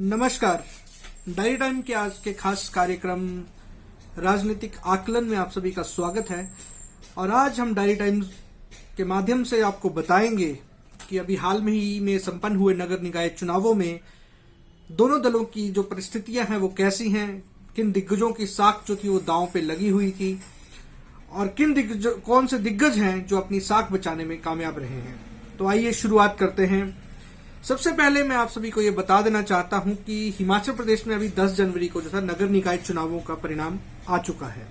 नमस्कार। Diary time के आज के खास कार्यक्रम राजनीतिक आकलन में आप सभी का स्वागत है। और आज हम डायरी टाइम के माध्यम से आपको बताएंगे कि अभी हाल में ही में संपन्न हुए नगर निकाय चुनावों में दोनों दलों की जो परिस्थितियां हैं वो कैसी हैं, किन दिग्गजों की साख जो थी वो दांव पे लगी हुई थी और कौन से दिग्गज हैं जो अपनी साख बचाने में कामयाब रहे हैं। तो आइए शुरुआत करते हैं। सबसे पहले मैं आप सभी को ये बता देना चाहता हूं कि हिमाचल प्रदेश में अभी 10 जनवरी को जो था नगर निकाय चुनावों का परिणाम आ चुका है,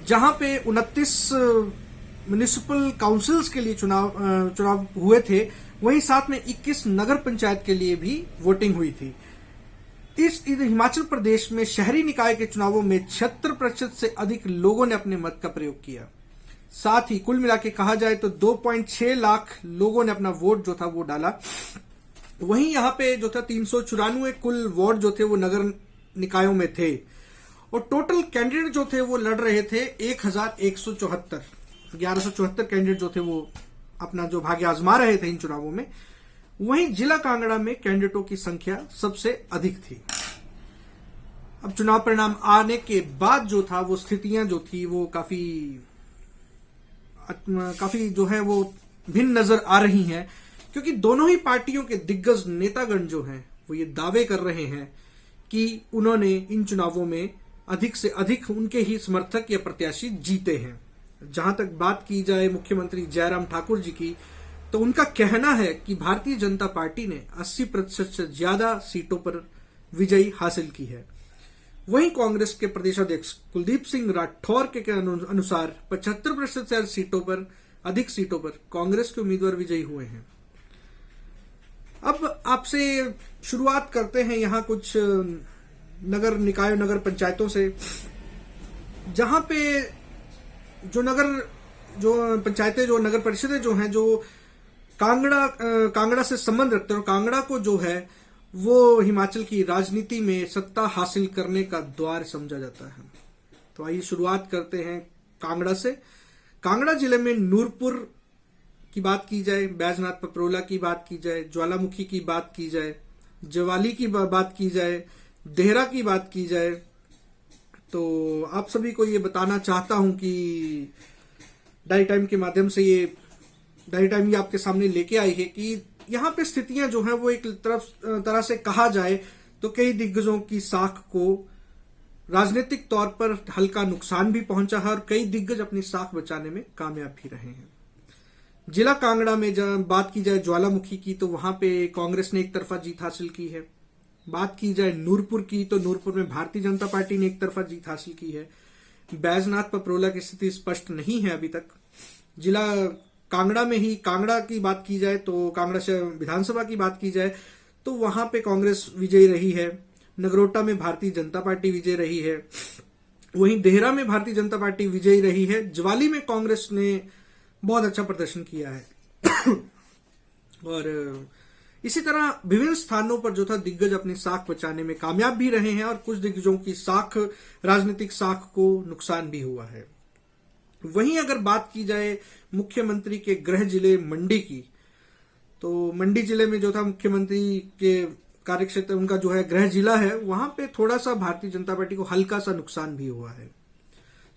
जहां पे 29 म्युनिसिपल काउंसिल्स के लिए चुनाव हुए थे, वहीं साथ में 21 नगर पंचायत के लिए भी वोटिंग हुई थी। इस हिमाचल प्रदेश में शहरी निकाय के चुनावों में 76% से अधिक लोगों ने अपने मत का प्रयोग किया। साथ ही कुल मिला के कहा जाए तो 2.6 लाख लोगों ने अपना वोट जो था वो डाला। वहीं यहाँ पे जो था 394 कुल वोट जो थे वो नगर निकायों में थे और टोटल कैंडिडेट जो थे वो लड़ रहे थे 1174 कैंडिडेट जो थे वो अपना जो भाग्य आजमा रहे थे इन चुनावों में। वहीं जिला कांगड़ा में कैंडिडेटों की संख्या सबसे अधिक थी। अब चुनाव परिणाम आने के बाद जो था वो स्थितियां जो थी वो काफी जो है वो भिन्न नजर आ रही हैं, क्योंकि दोनों ही पार्टियों के दिग्गज नेतागण जो हैं वो ये दावे कर रहे हैं कि उन्होंने इन चुनावों में अधिक से अधिक उनके ही समर्थक या प्रत्याशी जीते हैं। जहां तक बात की जाए मुख्यमंत्री जयराम ठाकुर जी की, तो उनका कहना है कि भारतीय जनता पार्टी ने 80% से ज्यादा सीटों पर विजयी हासिल की है। वहीं कांग्रेस के प्रदेशाध्यक्ष कुलदीप सिंह राठौर के अनुसार 75% से अधिक सीटों पर कांग्रेस के उम्मीदवार विजयी हुए हैं। अब आपसे शुरुआत करते हैं यहां कुछ नगर निकायों, नगर पंचायतों से, जहां पे जो पंचायतें, जो नगर परिषदें जो हैं, जो कांगड़ा से संबंध रखते हैं और कांगड़ा को जो है वो हिमाचल की राजनीति में सत्ता हासिल करने का द्वार समझा जाता है। तो आइए शुरुआत करते हैं कांगड़ा से। कांगड़ा जिले में नूरपुर की बात की जाए, बैजनाथ पपरोला की बात की जाए, ज्वालामुखी की बात की जाए, जवाली की बात की जाए, देहरा की बात की जाए, तो आप सभी को ये बताना चाहता हूं कि डायरी टाइम के माध्यम से डायरी टाइम ये आपके सामने लेके आई है कि यहाँ पे स्थितियां जो हैं वो एक तरह से कहा जाए तो कई दिग्गजों की साख को राजनीतिक तौर पर हल्का नुकसान भी पहुंचा है और कई दिग्गज अपनी साख बचाने में कामयाब भी रहे हैं। जिला कांगड़ा में जब बात की जाए ज्वालामुखी की, तो वहां पे कांग्रेस ने एक तरफा जीत हासिल की है। बात की जाए नूरपुर की, तो नूरपुर में भारतीय जनता पार्टी ने एक तरफा जीत हासिल की है। बैजनाथ पपरोला की स्थिति स्पष्ट नहीं है अभी तक। जिला कांगड़ा में ही कांगड़ा की बात की जाए, तो कांगड़ा से विधानसभा की बात की जाए तो वहां पे कांग्रेस विजयी रही है। नगरोटा में भारतीय जनता पार्टी विजयी रही है। वहीं देहरा में भारतीय जनता पार्टी विजयी रही है। ज्वाली में कांग्रेस ने बहुत अच्छा प्रदर्शन किया है और इसी तरह विभिन्न स्थानों पर जो था दिग्गज अपनी साख बचाने में कामयाब भी रहे हैं और कुछ दिग्गजों की राजनीतिक साख को नुकसान भी हुआ है। वहीं अगर बात की जाए मुख्यमंत्री के गृह जिले मंडी की, तो मंडी जिले में जो था मुख्यमंत्री के कार्यक्षेत्र, उनका जो है गृह जिला है, वहां पे थोड़ा सा भारतीय जनता पार्टी को हल्का सा नुकसान भी हुआ है।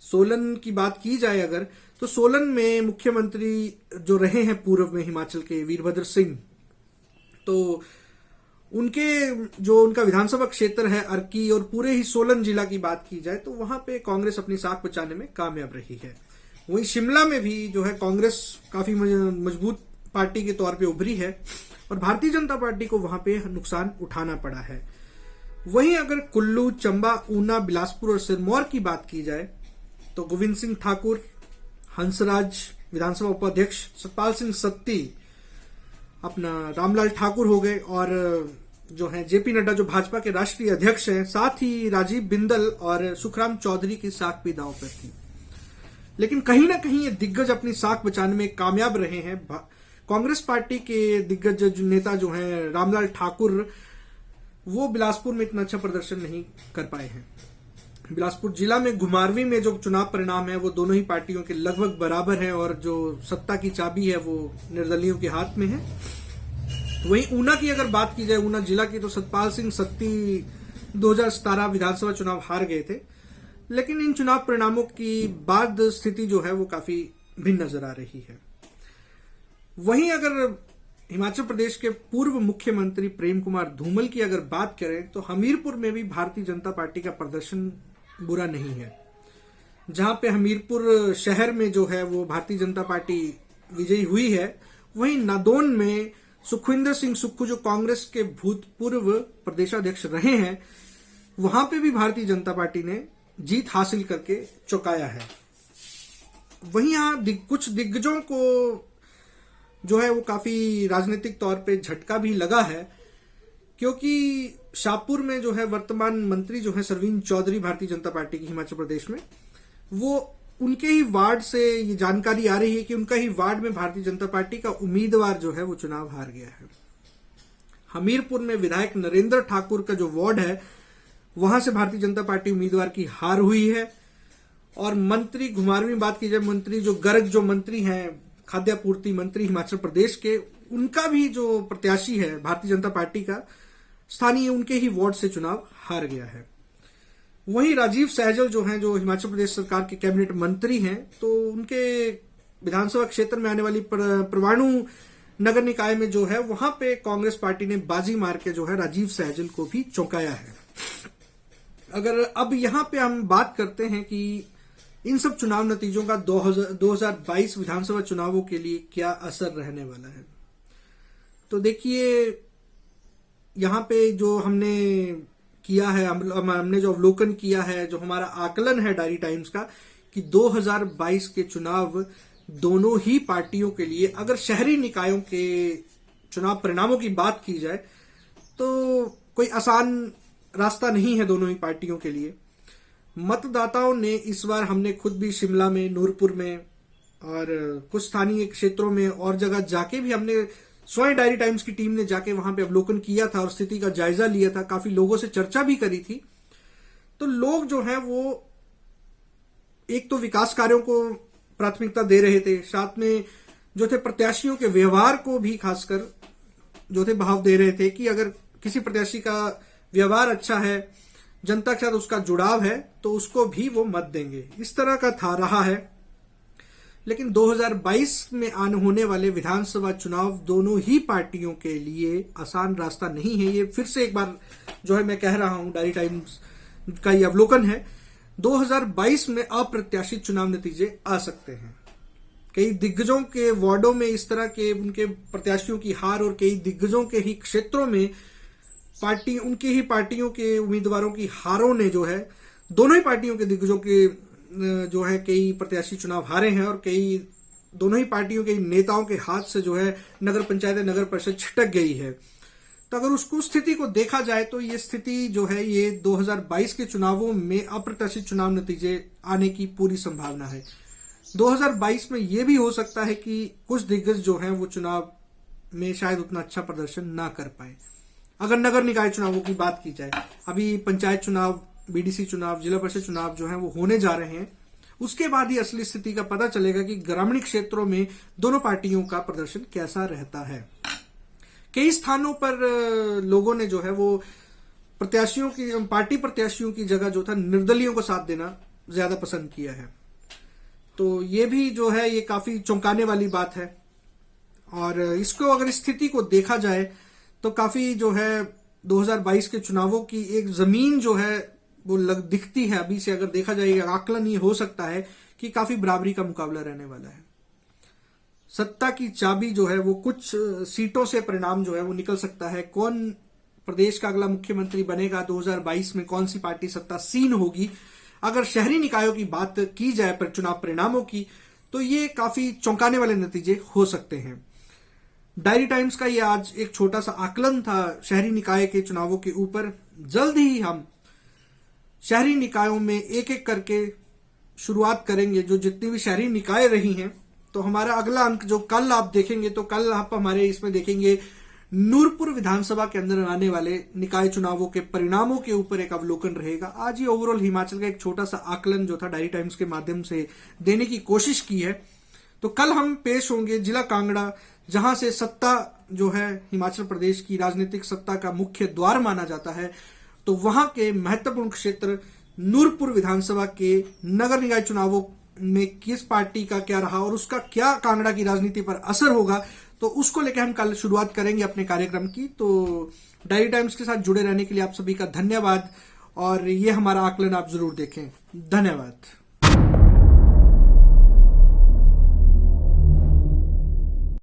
सोलन की बात की जाए अगर, तो सोलन में मुख्यमंत्री जो रहे हैं पूर्व में हिमाचल के वीरभद्र सिंह, तो उनका विधानसभा क्षेत्र है अर्की और पूरे ही सोलन जिला की बात की जाए तो वहां पे कांग्रेस अपनी साख बचाने में कामयाब रही है। वहीं शिमला में भी जो है कांग्रेस काफी मजबूत पार्टी के तौर पे उभरी है और भारतीय जनता पार्टी को वहां पे नुकसान उठाना पड़ा है। वहीं अगर कुल्लू, चंबा, ऊना, बिलासपुर और सिरमौर की बात की जाए तो गोविंद सिंह ठाकुर, हंसराज विधानसभा उपाध्यक्ष, सतपाल सिंह सत्ती, अपना रामलाल ठाकुर हो गए और जो है जेपी नड्डा जो भाजपा के राष्ट्रीय अध्यक्ष हैं, साथ ही राजीव बिंदल और सुखराम चौधरी की साख भी दांव पर थी। लेकिन कहीं ना कहीं ये दिग्गज अपनी साख बचाने में कामयाब रहे हैं। कांग्रेस पार्टी के दिग्गज नेता जो हैं रामलाल ठाकुर, वो बिलासपुर में इतना अच्छा प्रदर्शन नहीं कर पाए हैं। बिलासपुर जिला में घुमारवीं में जो चुनाव परिणाम है वो दोनों ही पार्टियों के लगभग बराबर है और जो सत्ता की चाबी है वो निर्दलियों के हाथ में है। वहीं ऊना की अगर बात की जाए, ऊना जिला की, तो सतपाल सिंह सत्ती 2017 विधानसभा चुनाव हार गए थे, लेकिन इन चुनाव परिणामों की बाद स्थिति जो है वो काफी भिन्न नजर आ रही है। वहीं अगर हिमाचल प्रदेश के पूर्व मुख्यमंत्री प्रेम कुमार धूमल की अगर बात करें तो हमीरपुर में भी भारतीय जनता पार्टी का प्रदर्शन बुरा नहीं है। जहां पे हमीरपुर शहर में जो है वो भारतीय जनता पार्टी विजयी हुई है, वहीं नादौन में सुखविंदर सिंह सुक्खू जो कांग्रेस के भूतपूर्व प्रदेशाध्यक्ष रहे हैं, वहां पे भी भारतीय जनता पार्टी ने जीत हासिल करके चौंकाया है। वहीं यहां कुछ दिग्गजों को जो है वो काफी राजनीतिक तौर पे झटका भी लगा है, क्योंकि शाहपुर में जो है वर्तमान मंत्री जो है सरवीन चौधरी भारतीय जनता पार्टी की हिमाचल प्रदेश में, वो उनके ही वार्ड से ये जानकारी आ रही है कि उनका ही वार्ड में भारतीय जनता पार्टी का उम्मीदवार जो है वो चुनाव हार गया है। हमीरपुर में विधायक नरेंद्र ठाकुर का जो वार्ड है, वहां से भारतीय जनता पार्टी उम्मीदवार की हार हुई है। और मंत्री घुमारवीं बात की जाए, मंत्री जो गर्ग जो मंत्री हैं, खाद्यापूर्ति मंत्री हिमाचल प्रदेश के, उनका भी जो प्रत्याशी है भारतीय जनता पार्टी का, स्थानीय उनके ही वार्ड से चुनाव हार गया है। वहीं राजीव सहजल जो हैं, जो हिमाचल प्रदेश सरकार के कैबिनेट मंत्री हैं, तो उनके विधानसभा क्षेत्र में आने वाली परवाणु नगर निकाय में जो है वहां पे कांग्रेस पार्टी ने बाजी मार के जो है राजीव सहजल को भी चौंकाया है। अगर अब यहां पे हम बात करते हैं कि इन सब चुनाव नतीजों का 2022 विधानसभा चुनावों के लिए क्या असर रहने वाला है, तो देखिए यहां पे जो हमने किया है, हमने जो अवलोकन किया है, जो हमारा आकलन है डायरी टाइम्स का, कि 2022 के चुनाव दोनों ही पार्टियों के लिए, अगर शहरी निकायों के चुनाव परिणामों की बात की जाए तो कोई आसान रास्ता नहीं है दोनों ही पार्टियों के लिए। मतदाताओं ने इस बार, हमने खुद भी शिमला में, नूरपुर में और कुछ स्थानीय क्षेत्रों में और जगह जाके भी हमने स्वयं डायरी टाइम्स की टीम ने जाके वहां पे अवलोकन किया था और स्थिति का जायजा लिया था, काफी लोगों से चर्चा भी करी थी। तो लोग जो है वो एक तो विकास कार्यों को प्राथमिकता दे रहे थे, साथ में जो थे प्रत्याशियों के व्यवहार को भी खासकर जो थे भाव दे रहे थे कि अगर किसी प्रत्याशी का व्यवहार अच्छा है, जनता के साथ उसका जुड़ाव है, तो उसको भी वो मत देंगे, इस तरह का था रहा है। लेकिन 2022 में होने वाले विधानसभा चुनाव दोनों ही पार्टियों के लिए आसान रास्ता नहीं है। ये फिर से एक बार जो है मैं कह रहा हूं, डायरी टाइम्स का ये अवलोकन है। 2022 में अप्रत्याशित चुनाव नतीजे आ सकते हैं। कई दिग्गजों के वार्डों में इस तरह के उनके प्रत्याशियों की हार, और कई दिग्गजों के ही क्षेत्रों में उनकी ही पार्टियों के उम्मीदवारों की हारों ने जो है, दोनों ही पार्टियों के दिग्गजों के जो है कई प्रत्याशी चुनाव हारे हैं, और कई दोनों ही पार्टियों के नेताओं के हाथ से जो है नगर पंचायत, नगर परिषद छिटक गई है। तो अगर उसको स्थिति को देखा जाए तो ये स्थिति जो है ये 2022 के चुनावों में अप्रत्याशित चुनाव नतीजे आने की पूरी संभावना है। 2022 में ये भी हो सकता है कि कुछ दिग्गज जो हैं वो चुनाव में शायद उतना अच्छा प्रदर्शन ना कर पाए। अगर नगर निकाय चुनावों की बात की जाए, अभी पंचायत चुनाव, बीडीसी चुनाव, जिला परिषद चुनाव जो है वो होने जा रहे हैं, उसके बाद ही असली स्थिति का पता चलेगा कि ग्रामीण क्षेत्रों में दोनों पार्टियों का प्रदर्शन कैसा रहता है। कई स्थानों पर लोगों ने जो है वो प्रत्याशियों की, पार्टी प्रत्याशियों की जगह जो था निर्दलीयों को साथ देना ज्यादा पसंद किया है। तो ये भी जो है ये काफी चौंकाने वाली बात है। और इसको अगर स्थिति को देखा जाए तो काफी जो है 2022 के चुनावों की एक जमीन जो है वो दिखती है। अभी से अगर देखा जाए, आकलन ये हो सकता है कि काफी बराबरी का मुकाबला रहने वाला है। सत्ता की चाबी जो है वो कुछ सीटों से परिणाम जो है वो निकल सकता है। कौन प्रदेश का अगला मुख्यमंत्री बनेगा 2022 में, कौन सी पार्टी सत्तासीन होगी, अगर शहरी निकायों की बात की जाए पर चुनाव परिणामों की, तो ये काफी चौंकाने वाले नतीजे हो सकते हैं। डायरी टाइम्स का ये आज एक छोटा सा आकलन था शहरी निकाय के चुनावों के ऊपर। जल्द ही हम शहरी निकायों में एक एक करके शुरुआत करेंगे। जो जितनी भी शहरी निकाय रही हैं, तो हमारा अगला अंक जो कल आप देखेंगे, तो कल आप हमारे इसमें देखेंगे नूरपुर विधानसभा के अंदर आने वाले निकाय चुनावों के परिणामों के ऊपर एक अवलोकन रहेगा। आज ये ओवरऑल हिमाचल का एक छोटा सा आकलन जो था डायरी टाइम्स के माध्यम से देने की कोशिश की है। तो कल हम पेश होंगे जिला कांगड़ा, जहां से सत्ता जो है हिमाचल प्रदेश की राजनीतिक सत्ता का मुख्य द्वार माना जाता है, तो वहां के महत्वपूर्ण क्षेत्र नूरपुर विधानसभा के नगर निकाय चुनावों में किस पार्टी का क्या रहा और उसका क्या कांगड़ा की राजनीति पर असर होगा, तो उसको लेकर हम कल शुरुआत करेंगे अपने कार्यक्रम की। तो डायरी टाइम्स के साथ जुड़े रहने के लिए आप सभी का धन्यवाद और ये हमारा आकलन आप जरूर देखें। धन्यवाद।